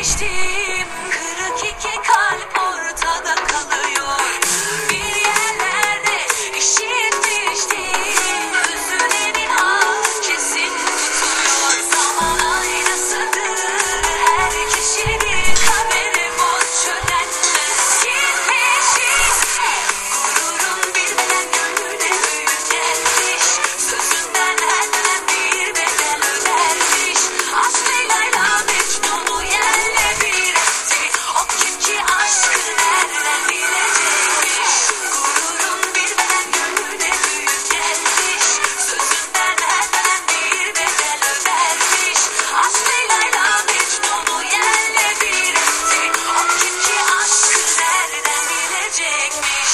geçtim. Kırık iki kalp ortada kalıyor. Bir yerlerde eşitmiştim. Üzülenin hak kesin tutuyor. Zaman aynasıdır her kişinin. Kaderi boz çölenmez gitmişiz. Gururun bilmeden gönlüne büyük gelmiş. Sözünden her dönem bir bedel ödermiş. Aşk Leyla'yla Mecnun'u yerle bir etti. O kim ki aşkı nereden bilecekmiş. Gururun bilmeden gönlüne büyük gelmiş. Sözünden her dönem bir bedel ödermiş. Aşk Leyla'yla Mecnun'u yerle bir etti. O kim ki aşkı nereden bilecekmiş.